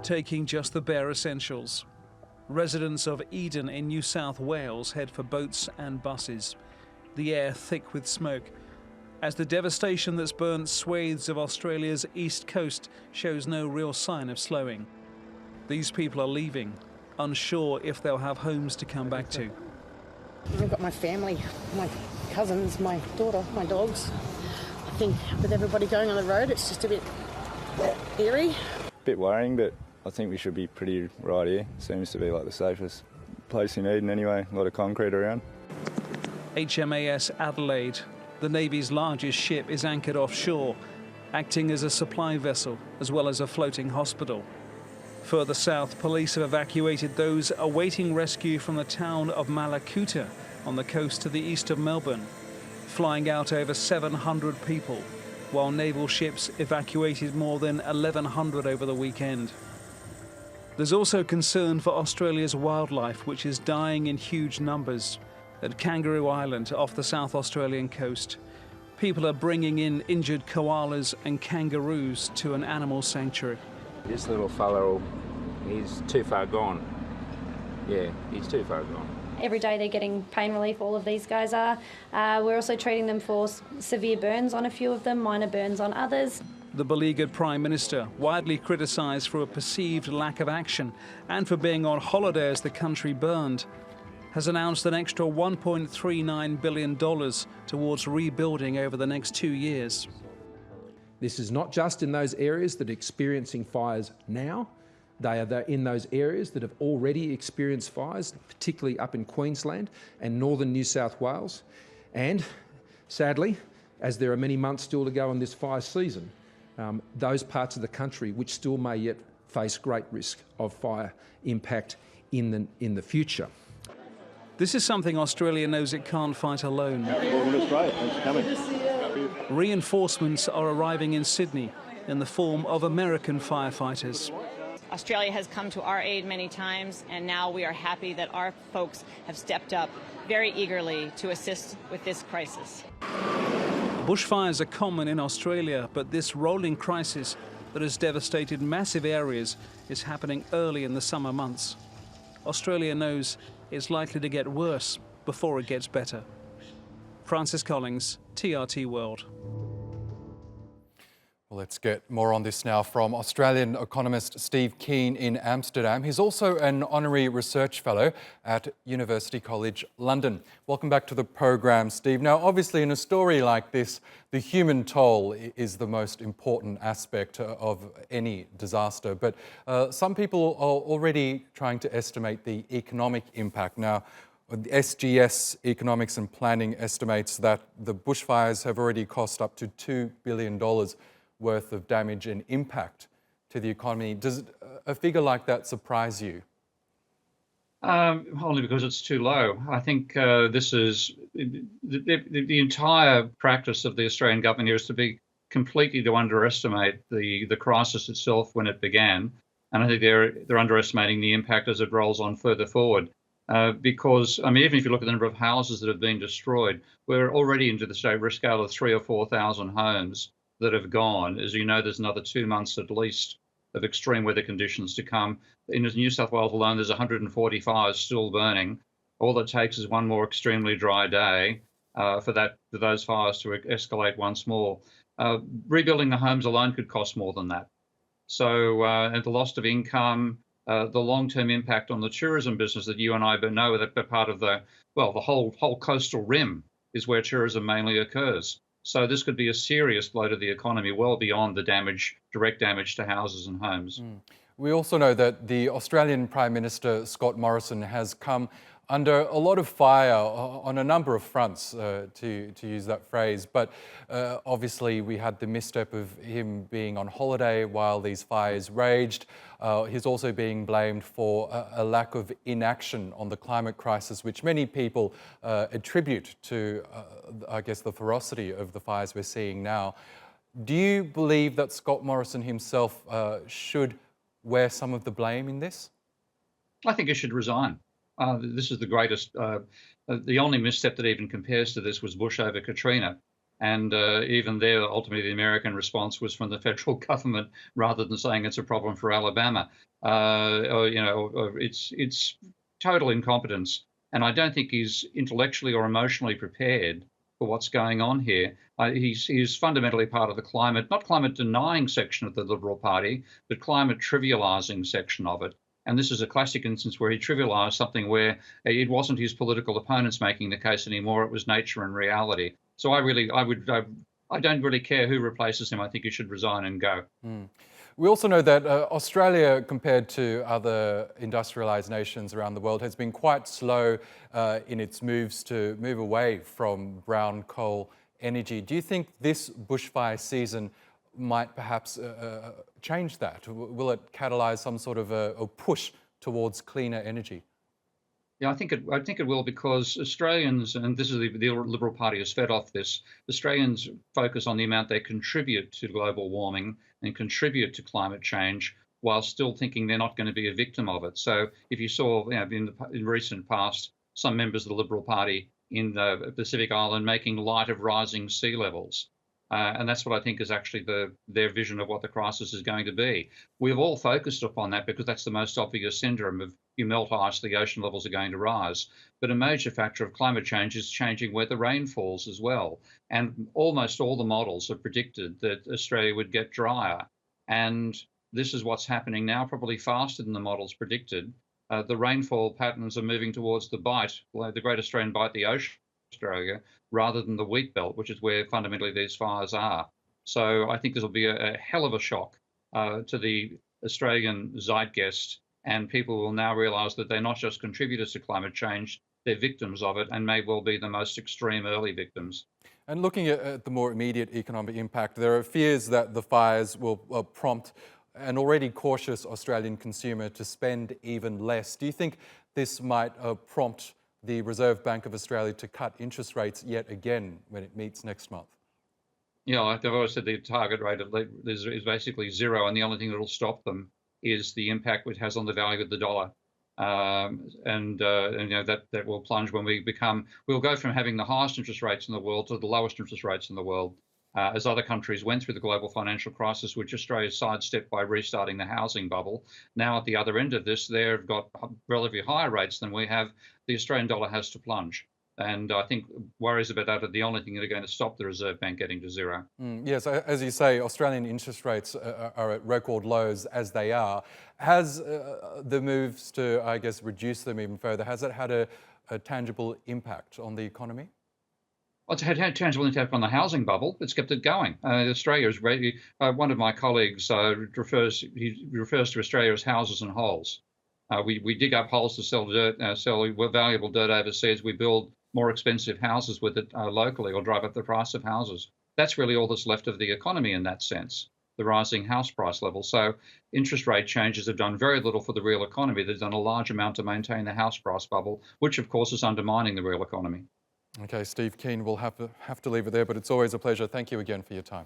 taking just the bare essentials. Residents of Eden in New South Wales head for boats and buses, the air thick with smoke, as the devastation that's burnt swathes of Australia's east coast shows no real sign of slowing. These people are leaving, unsure if they'll have homes to come back to. I've got my family, my cousins, my daughter, my dogs. I think with everybody going on the road, it's just a bit eerie. Bit worrying, but I think we should be pretty right here. Seems to be like the safest place in Eden anyway, a lot of concrete around. HMAS Adelaide, the Navy's largest ship, is anchored offshore, acting as a supply vessel as well as a floating hospital. Further south, police have evacuated those awaiting rescue from the town of Malakuta on the coast to the east of Melbourne, flying out over 700 people, while naval ships evacuated more than 1,100 over the weekend. There's also concern for Australia's wildlife, which is dying in huge numbers. At Kangaroo Island off the South Australian coast, people are bringing in injured koalas and kangaroos to an animal sanctuary. This little fellow, he's too far gone. Yeah, he's too far gone. Every day they're getting pain relief, all of these guys are. We're also treating them for severe burns on a few of them, minor burns on others. The beleaguered Prime Minister, widely criticised for a perceived lack of action and for being on holiday as the country burned, has announced an extra $1.39 billion towards rebuilding over the next 2 years. This is not just in those areas that are experiencing fires now. They are in those areas that have already experienced fires, particularly up in Queensland and northern New South Wales. And sadly, as there are many months still to go in this fire season, those parts of the country which still may yet face great risk of fire impact in the future. This is something Australia knows it can't fight alone. Reinforcements are arriving in Sydney in the form of American firefighters. Australia has come to our aid many times, and now we are happy that our folks have stepped up very eagerly to assist with this crisis. Bushfires are common in Australia, but this rolling crisis that has devastated massive areas is happening early in the summer months. Australia knows it's likely to get worse before it gets better. Francis Collings, TRT World. Well, let's get more on this now from Australian economist Steve Keen in Amsterdam. He's also an Honorary Research Fellow at University College London. Welcome back to the program, Steve. Now, obviously, in a story like this, the human toll is the most important aspect of any disaster. But some people are already trying to estimate the economic impact. Now, the SGS Economics and Planning estimates that the bushfires have already cost up to $2 billion worth of damage and impact to the economy. Does a figure like that surprise you? Only because it's too low. I think this is the entire practice of the Australian government here is to be completely to underestimate the crisis itself when it began, and I think they're underestimating the impact as it rolls on further forward. Because I mean, even if you look at the number of houses that have been destroyed, we're already into the scale of 3,000 or 4,000 homes that have gone. As you know, there's another 2 months at least of extreme weather conditions to come. In New South Wales alone, there's 140 fires still burning. All it takes is one more extremely dry day for those fires to escalate once more. Rebuilding the homes alone could cost more than that. So, and the loss of income, the long-term impact on the tourism business that you and I know that are part of the whole coastal rim is where tourism mainly occurs. So this could be a serious blow to the economy, well beyond the direct damage to houses and homes. We also know that the Australian Prime Minister, Scott Morrison, has come under a lot of fire on a number of fronts, to use that phrase. But obviously we had the misstep of him being on holiday while these fires raged. He's also being blamed for a lack of inaction on the climate crisis, which many people attribute to, I guess, the ferocity of the fires we're seeing now. Do you believe that Scott Morrison himself should wear some of the blame in this? I think he should resign. This is the greatest, the only misstep that even compares to this was Bush over Katrina. And even there, ultimately, the American response was from the federal government rather than saying it's a problem for Alabama. It's total incompetence. And I don't think he's intellectually or emotionally prepared for what's going on here. He's fundamentally part of the not climate denying section of the Liberal Party, but climate trivialising section of it. And this is a classic instance where he trivialised something where it wasn't his political opponents making the case anymore, it was nature and reality. So I don't really care who replaces him. I think he should resign and go. We also know that Australia, compared to other industrialised nations around the world, has been quite slow in its moves to move away from brown coal energy. Do you think this bushfire season might perhaps change that? Will it catalyse some sort of a push towards cleaner energy? Yeah, I think it will, because Australians, and this is the Liberal Party has fed off this, Australians focus on the amount they contribute to global warming and contribute to climate change, while still thinking they're not going to be a victim of it. So if you saw, in recent past, some members of the Liberal Party in the Pacific Island making light of rising sea levels. And that's what I think is actually their vision of what the crisis is going to be. We've all focused upon that because that's the most obvious syndrome of you melt ice, the ocean levels are going to rise. But a major factor of climate change is changing where the rain falls as well. And almost all the models have predicted that Australia would get drier. And this is what's happening now, probably faster than the models predicted. The rainfall patterns are moving towards the Bight, the Great Australian Bight, the ocean Australia, rather than the wheat belt, which is where fundamentally these fires are. So I think this will be a hell of a shock to the Australian zeitgeist, and people will now realise that they're not just contributors to climate change, they're victims of it, and may well be the most extreme early victims. And looking at the more immediate economic impact, there are fears that the fires will prompt an already cautious Australian consumer to spend even less. Do you think this might prompt the Reserve Bank of Australia to cut interest rates yet again when it meets next month? Yeah, like I've always said, the target rate is basically zero, and the only thing that will stop them is the impact it has on the value of the dollar. That will plunge when we'll go from having the highest interest rates in the world to the lowest interest rates in the world. As other countries went through the global financial crisis, which Australia sidestepped by restarting the housing bubble. Now at the other end of this, they've got relatively higher rates than we have. The Australian dollar has to plunge. And I think worries about that are the only thing that are going to stop the Reserve Bank getting to zero. Yes, as you say, Australian interest rates are at record lows as they are. Has the moves to, I guess, reduce them even further, has it had a tangible impact on the economy? Well, it's had a tangible impact on the housing bubble. It's kept it going. Australia is ready. One of my colleagues refers to Australia as houses and holes. We dig up holes to sell dirt, sell valuable dirt overseas. We build more expensive houses with it locally, or drive up the price of houses. That's really all that's left of the economy in that sense, the rising house price level. So interest rate changes have done very little for the real economy. They've done a large amount to maintain the house price bubble, which of course is undermining the real economy. Okay, Steve Keen, we'll have to leave it there, but it's always a pleasure. Thank you again for your time.